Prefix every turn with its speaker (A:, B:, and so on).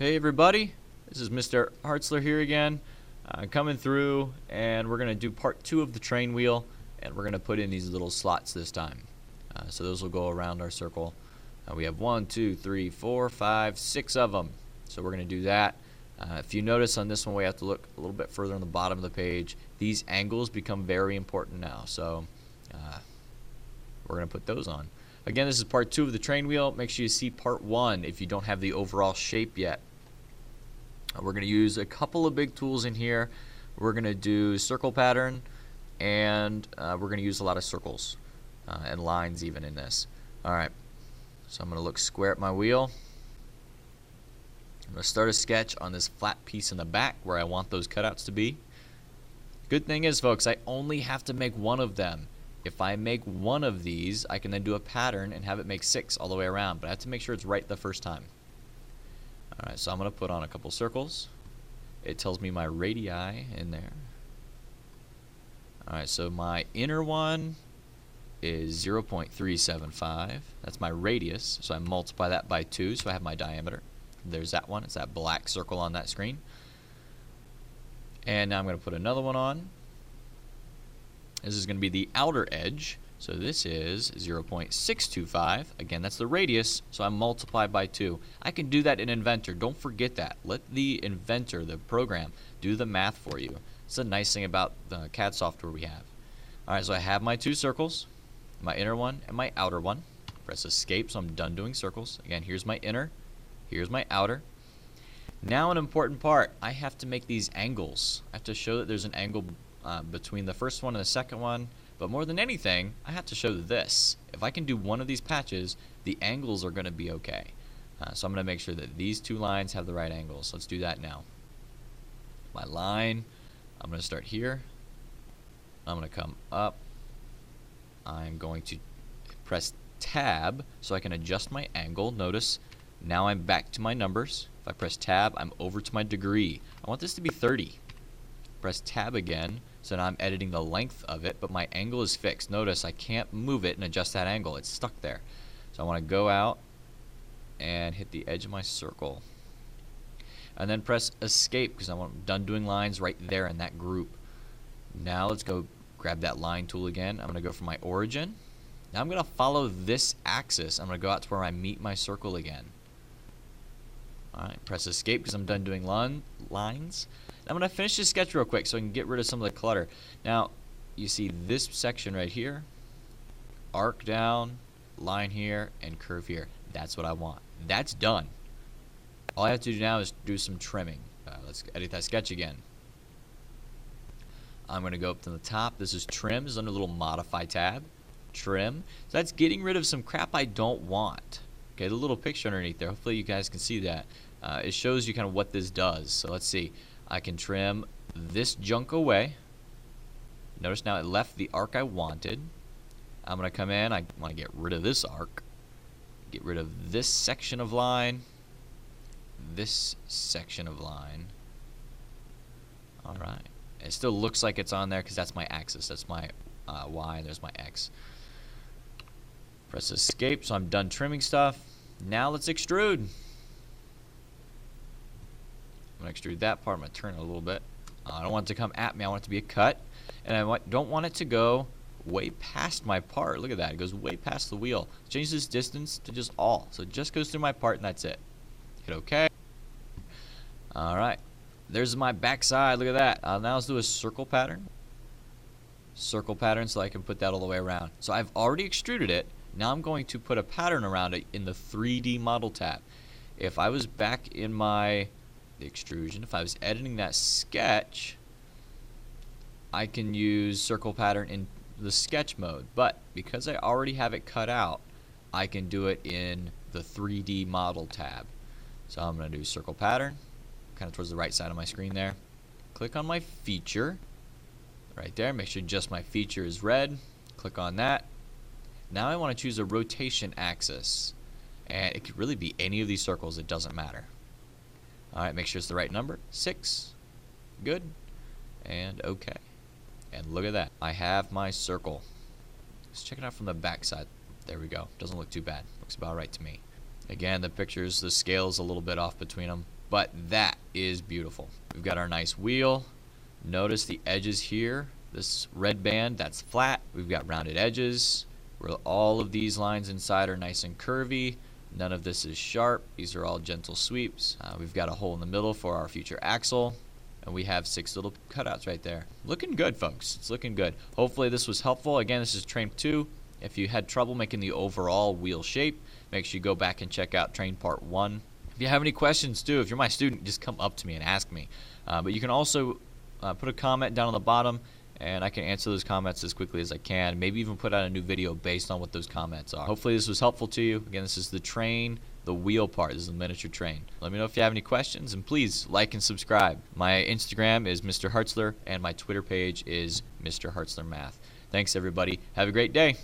A: Hey everybody, this is Mr. Hartzler here again, coming through, and we're going to do part 2 of the train wheel, and we're going to put in these little slots this time. So those will go around our circle. We have 1, 2, 3, 4, 5, 6 of them. So we're going to do that. If you notice on this one, we have to look a little bit further on the bottom of the page. These angles become very important now, so we're going to put those on. Again, this is part 2 of the train wheel. Make sure you see part 1 if you don't have the overall shape yet. We're going to use a couple of big tools in here. We're going to do circle pattern, and we're going to use a lot of circles and lines even in this. Alright, so I'm going to look square at my wheel. I'm going to start a sketch on this flat piece in the back where I want those cutouts to be. Good thing is, folks, I only have to make one of them. If I make one of these, I can then do a pattern and have it make 6 all the way around, but I have to make sure it's right the first time. Alright, so I'm going to put on a couple circles. It tells me my radii in there. Alright, so my inner one is 0.375. That's my radius, so I multiply that by 2, so I have my diameter. There's that one. It's that black circle on that screen. And now I'm going to put another one on. This is going to be the outer edge. So this is 0.625. Again, that's the radius, so I multiply by 2. I can do that in Inventor. Don't forget that. Let the Inventor, the program, do the math for you. It's a nice thing about the CAD software we have. Alright, so I have my 2 circles, my inner one and my outer one. Press escape, so I'm done doing circles. Again, here's my inner, here's my outer. Now an important part, I have to make these angles. I have to show that there's an angle between the first one and the second one. But more than anything, I have to show this. If I can do one of these patches, the angles are going to be okay. So I'm going to make sure that these 2 lines have the right angles. Let's do that now. My line, I'm going to start here. I'm going to come up. I'm going to press tab so I can adjust my angle. Notice, now I'm back to my numbers. If I press tab, I'm over to my degree. I want this to be 30. Press tab again. So now I'm editing the length of it, but my angle is fixed. Notice I can't move it and adjust that angle. It's stuck there. So I want to go out and hit the edge of my circle. And then press escape because I'm done doing lines right there in that group. Now let's go grab that line tool again. I'm going to go for my origin. Now I'm going to follow this axis. I'm going to go out to where I meet my circle again. Alright, press escape because I'm done doing lines. I'm going to finish this sketch real quick so I can get rid of some of the clutter. Now, you see this section right here, arc down, line here, and curve here. That's what I want. That's done. All I have to do now is do some trimming. Let's edit that sketch again. I'm going to go up to the top. This is trim. This is under the little modify tab. Trim. So that's getting rid of some crap I don't want. Okay, the little picture underneath there. Hopefully you guys can see that. It shows you kind of what this does. So let's see. I can trim this junk away. Notice now it left the arc I wanted. I'm going to come in. I want to get rid of this arc. Get rid of this section of line. This section of line. Alright. It still looks like it's on there because that's my axis. That's my Y and there's my X. Press escape so I'm done trimming stuff. Now let's extrude. I'm going to extrude that part. I'm going to turn it a little bit. I don't want it to come at me. I want it to be a cut. And I don't want it to go way past my part. Look at that. It goes way past the wheel. Change this distance to just all. So it just goes through my part and that's it. Hit OK. Alright. There's my back side. Look at that. Now let's do a circle pattern. Circle pattern so I can put that all the way around. So I've already extruded it. Now I'm going to put a pattern around it in the 3D model tab. If I was back in my extrusion, if I was editing that sketch, I can use circle pattern in the sketch mode, but because I already have it cut out, I can do it in the 3D model tab. So I'm going to do circle pattern kind of towards the right side of my screen there. Click on my feature right there. Make sure just my feature is red. Click on that. Now I want to choose a rotation axis, and it could really be any of these circles. It doesn't matter. Alright, make sure it's the right number. 6. Good. And OK. And look at that. I have my circle. Let's check it out from the back side. There we go. Doesn't look too bad. Looks about right to me. Again, the pictures, the scale's a little bit off between them. but that is beautiful. We've got our nice wheel. Notice the edges here. This red band, that's flat. We've got rounded edges, where all of these lines inside are nice and curvy. None of this is sharp. These are all gentle sweeps. We've got a hole in the middle for our future axle. And we have 6 little cutouts right there. Looking good, folks. It's looking good. Hopefully this was helpful. Again, this is train 2. If you had trouble making the overall wheel shape, make sure you go back and check out train part 1. If you have any questions too, if you're my student, just come up to me and ask me. But you can also put a comment down on the bottom, and I can answer those comments as quickly as I can. Maybe even put out a new video based on what those comments are. Hopefully this was helpful to you. Again, this is the train, the wheel part. This is the miniature train. Let me know if you have any questions, and please like and subscribe. My Instagram is Mr. Hartzler, and my Twitter page is Mr. Hartzler Math. Thanks, everybody. Have a great day.